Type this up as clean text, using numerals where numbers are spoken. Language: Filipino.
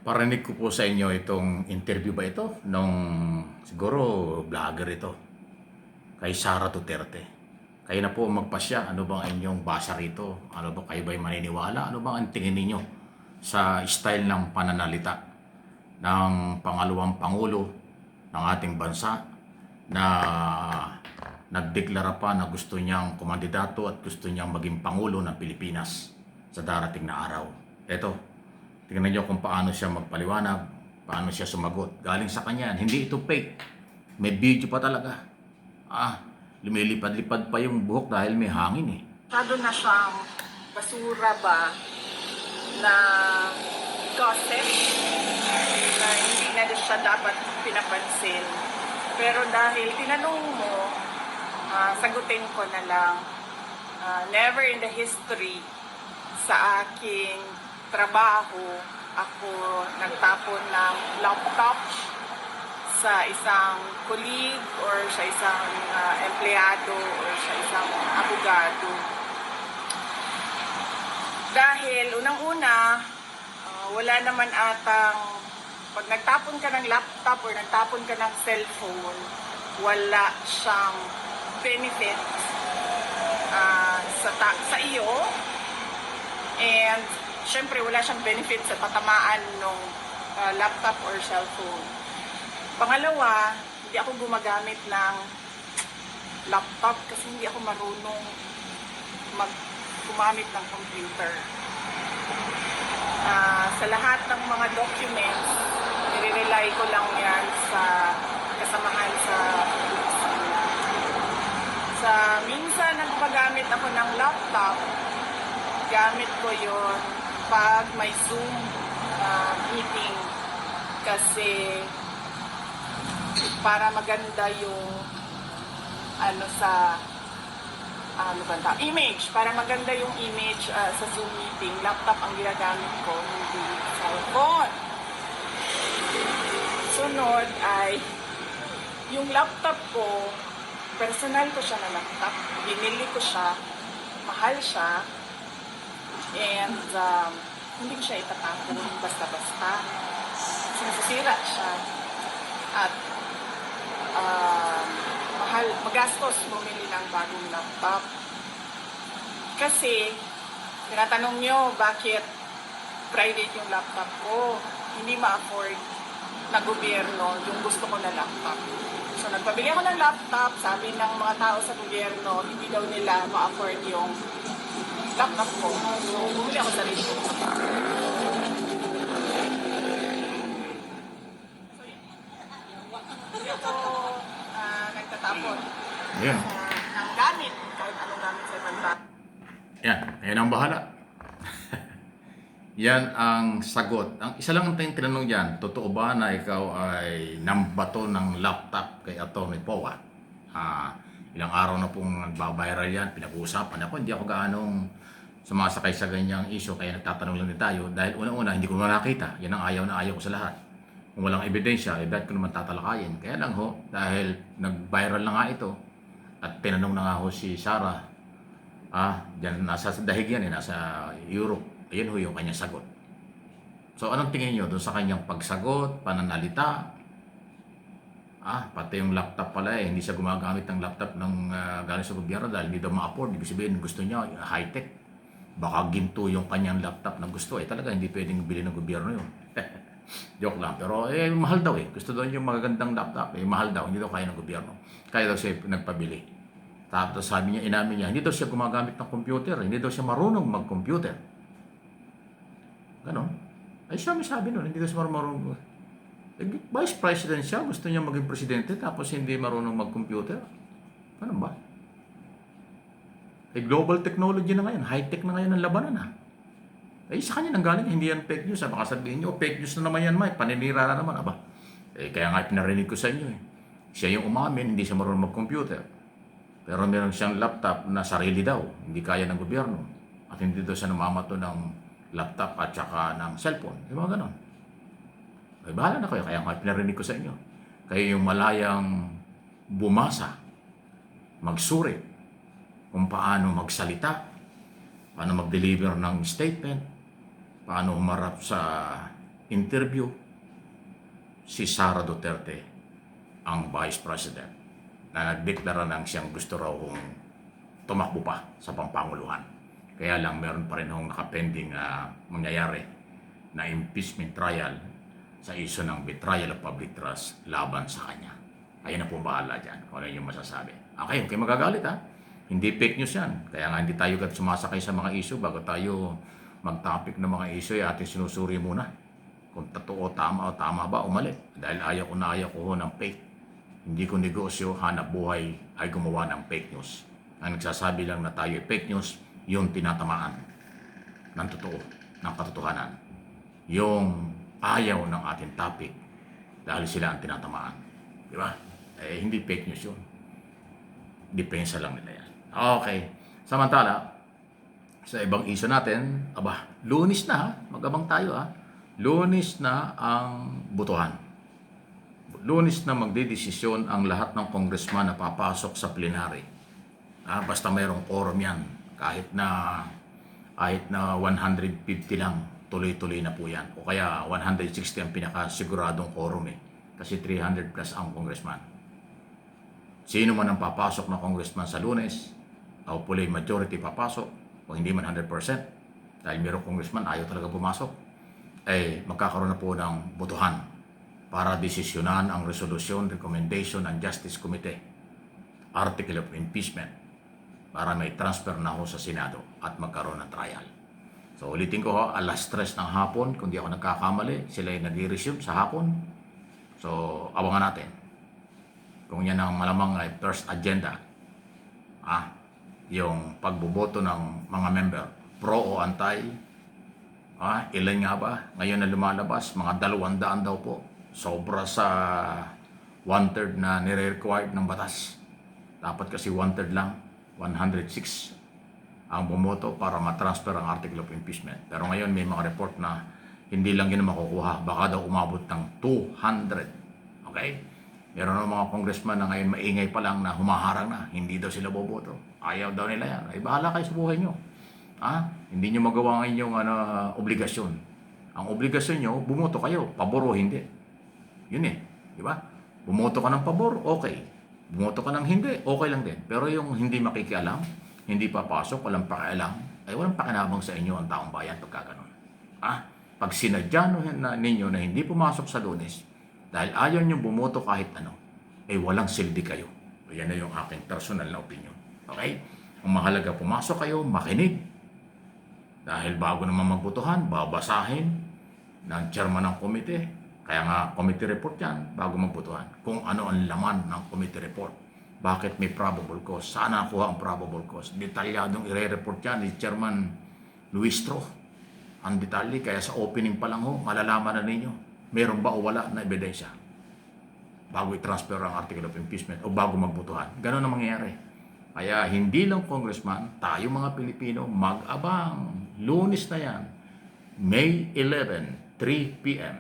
Parinig ko po sa inyo itong interview ba ito nung siguro vlogger ito kay Sara Duterte. Kayo na po magpasya, ano bang inyong basa rito? Ano ba kayo ba'y maniniwala? Ano bang ang tingin ninyo sa style ng pananalita ng pangalawang pangulo ng ating bansa na nagdeklara pa na gusto niyang kumandidato at gusto niyang maging pangulo ng Pilipinas sa darating na araw? Ito, tingnan niyo kung paano siya magpaliwanag, paano siya sumagot. Galing sa kanya, hindi ito fake. May video pa talaga. Lumilipad-lipad pa yung buhok dahil may hangin eh. Masyado na siyang basura ba na gossip na hindi na siya dapat pinapansin. Pero dahil tinanong mo, sagutin ko na lang, never in the history sa aking trabaho ako nagtapon ng laptop sa isang colleague or sa isang empleyado or sa isang abogado. Dahil unang-una, wala naman atang, pag nagtapon ka ng laptop or nagtapon ka ng cellphone, wala siyang benefit sa iyo. And syempre wala siyang benefit sa tatamaan ng laptop or cellphone. Pangalawa, hindi ako gumagamit ng laptop kasi hindi ako marunong gumamit ng computer. Sa lahat ng mga documents, nire-rely ko lang yan sa kasamahan sa minsan nagpagamit ako ng laptop, gamit ko yon pag may Zoom meeting kasi para maganda yung image, para maganda yung image sa Zoom meeting, laptop ang ginagamit ko, hindi cellphone. Sunod ay yung laptop ko, personal ko siya na laptop, binili ko siya, mahal siya, and hindi ko siya itatapon basta-basta. Sinasira siya at magastos bumili ng bagong laptop. Kasi tinatanong nyo bakit private yung laptop ko, hindi ma-afford na gobyerno yung gusto ko na laptop. So nagpabili ako ng laptop, sabi ng mga tao sa gobyerno hindi daw nila ma-afford yung laptop ko. So bumili ako sa sarili ko. Hindi ako nagtatapon Yan. ng gamit, kahit anong gamit sa ibang tao. Yan ang bahala. Yan ang sagot. Ang isa lang ang tinanong dyan, totoo ba na ikaw ay nambato ng laptop kay Atty. Poa? Ilang araw na pong nagbabiral yan, pinag-uusapan ako, hindi ako gaanong sumasakay sa ganyang issue, kaya nagtatanong lang din tayo. Dahil una-una, hindi ko naman nakita. Yan ang ayaw na ayaw ko sa lahat. Kung walang ebidensya, bakit ko naman tatalakayin? Kaya lang ho, dahil nag-viral na nga ito, at tinanong na nga ho si Sara, dyan, nasa dahig yan, nasa Europe. Ayan ho yung kanyang sagot. So, anong tingin nyo doon sa kanyang pagsagot, pananalita? Pati yung laptop pala hindi siya gumagamit ng laptop ng galing sa gobyerno dahil hindi daw ma-afford. Ibig sabihin, gusto niya high-tech. Baka ginto yung kanyang laptop na gusto. Talaga hindi pwedeng bili ng gobyerno yun. Joke lang. Pero mahal daw Gusto daw yung magagandang laptop. Mahal daw. Hindi daw kaya ng gobyerno. Kaya daw siya nagpabili. Tapos sabi niya, inamin niya, hindi daw siya gumagamit ng computer. Hindi daw siya marunong mag-computer. Ganon. Siya may sabi nun, hindi daw siya marunong. Vice President siya, gusto niya maging presidente, tapos hindi marunong mag-computer. Ano ba? Global technology na ngayon, high-tech na ngayon ang labanan sa kanya nang galing, hindi yan fake news. Baka sabihin niyo, fake news na naman yan, Mike, paninira na naman. Kaya nga pinarinig ko sa inyo Siya yung umamin, hindi siya marunong mag-computer. Pero meron siyang laptop na sarili daw, hindi kaya ng gobyerno. At hindi daw siya namamato ng laptop at saka ng cellphone. Mga ganon. Bahala na kayo, kaya nga pinarinig ko sa inyo. Kayo yung malayang bumasa, magsuri, kung paano magsalita, paano mag-deliver ng statement, paano humarap sa interview si Sara Duterte, ang Vice President, na nagdeklara ng siyang gusto raw kong tumakbo pa sa pampanguluhan. Kaya lang meron pa rin hong nakapending mangyayari na impeachment trial sa iso ng betrayal of public trust laban sa kanya. Ayun na po bahala dyan kung ano yung masasabi. Okay, okay magagalit ha. Hindi fake news yan. Kaya nga hindi tayo agad sumasakay sa mga issue bago tayo mag-topic ng mga issue ay ating sinusuri muna. Kung totoo, tama o tama ba o mali. Dahil ayaw ko ho ng fake. Hindi ko negosyo, hanap buhay ay gumawa ng fake news. Ang nagsasabi lang na tayo ay fake news, yung tinatamaan ng totoo, ng katotohanan. Yung ayaw ng ating topic dahil sila ang tinatamaan. Di ba? Eh, hindi fake news yun. Depensa lang nila yan. Okay. Samantala, sa ibang issue natin, Lunes na ha. Magabang tayo ha. Lunes na ang botohan. Lunes na magdedesisyon ang lahat ng congressman na papasok sa plenary. Basta mayroong quorum yan. Kahit na 150 lang, tuloy-tuloy na po yan. O kaya 160 ang pinakasiguradong quorum eh. Kasi 300 plus ang congressman. Sino man ang papasok na congressman sa Lunes, hopefully majority papasok, o hindi man 100%, dahil mayroong congressman ayaw talaga pumasok, magkakaroon na po ng botohan para desisyonan ang resolution, recommendation ng Justice Committee, article of impeachment, para may transfer na ho sa Senado at magkaroon ng trial. So ulitin ko ho, alas 3 ng hapon, kung di ako nagkakamali, sila ay nag-resume sa hapon. So abangan natin kung yan ang malamang ay first agenda, yung pagboboto ng mga member, pro o anti, ilan nga ba? Ngayon na lumalabas, mga 200 daw po. Sobra sa 1/3 na nire-required ng batas. Dapat kasi 1/3 lang, 106 ang bumoto para matransfer ang article of impeachment. Pero ngayon may mga report na hindi lang yun makukuha, baka daw umabot ng 200. Okay? Meron ng mga congressman na ngayon maingay pa lang na humaharang na, hindi daw sila boboto. Ayaw daw nila yan. Ay bahala kayo sa buhay nyo. Hindi nyo magawa ang inyong obligasyon. Ang obligasyon nyo, bumoto kayo, pabor o hindi. Yun eh, di ba? Bumoto ka ng pabor, okay. Bumoto ka ng hindi, okay lang din. Pero yung hindi makikialam, hindi papasok, walang pakialam, ay walang pakinabang sa inyo ang taong bayan pagka ganun. Pag sinadya ninyo na hindi pumasok sa Lunes, dahil ayaw nyo bumoto kahit ano, walang silbi kayo. Yan na yung aking personal na opinion. Okay? Ang mahalaga, pumasok kayo, makinig. Dahil bago naman magbotohan, babasahin ng chairman ng komite. Kaya nga, committee report yan, bago magbotohan. Kung ano ang laman ng committee report. Bakit may probable cause? Saan nakuha ang probable cause? Detalyadong i-report yan ni Chairman Luis Tro. Ang detalye, kaya sa opening pa lang malalaman na ninyo. Meron ba o wala na ebidensya? Bago i-transfer ang article of impeachment o bago magbotohan. Ganun ang mangyayari. Kaya hindi lang congressman, tayo mga Pilipino, mag-abang. Lunes na yan. May 11, 3 p.m.